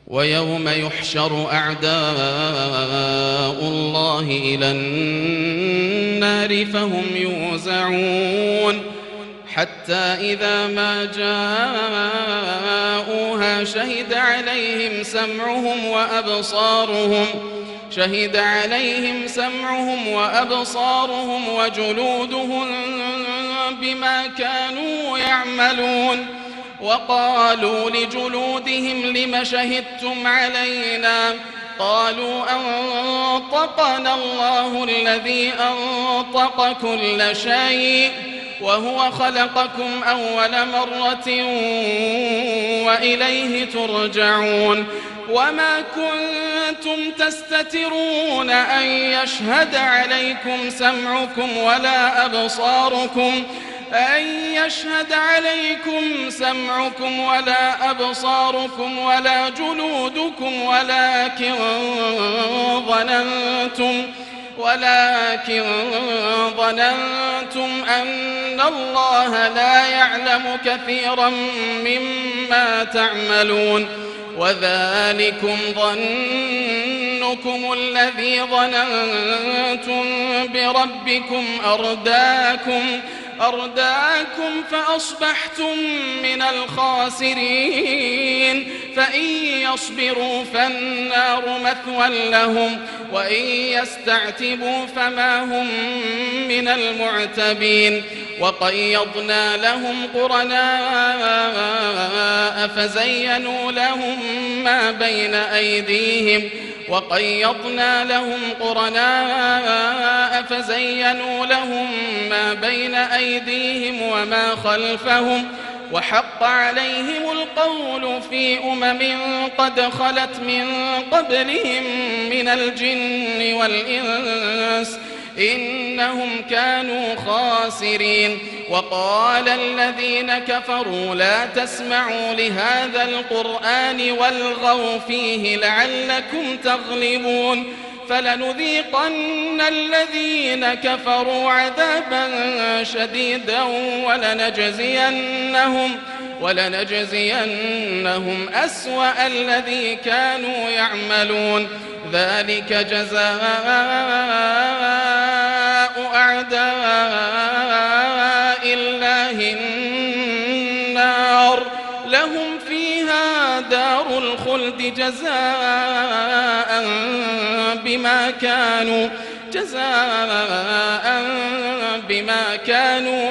ويوم يحشر أعداء الله إلى النار فهم يوزعون حتى إذا ما جاءوها شهد عليهم سمعهم وأبصارهم وجلودهم بما كانوا يعملون. وقالوا لجلودهم لم شهدتم علينا؟ قالوا أنطقنا الله الذي أنطق كل شيء وهو خلقكم أول مرة وإليه ترجعون. وما كنتم تستترون أن يشهد عليكم سمعكم ولا أبصاركم ولا جلودكم ولكن ظننتم أن الله لا يعلم كثيرا مما تعملون. وذلكم ظنكم الذي ظننتم بربكم أرداكم فأصبحتم من الخاسرين. فإن يصبروا فالنار مثوى لهم وإن يستعتبوا فما هم من المعتبين. وقيضنا لهم قرناء فزينوا لهم ما بين أيديهم وما خلفهم وحق عليهم القول في قد خلت من قبلهم من الجن والإنس إنهم كانوا خاسرين. وقال الذين كفروا لا تسمعوا لهذا القرآن والغوا فيه لعلكم تغلبون. فلنذيقن الذين كفروا عذابا شديدا ولنجزينهم أسوأ الذي كانوا يعملون. ذلك جزاء أعداء الله النار لهم فيها دار الخلد جزاء بما كانوا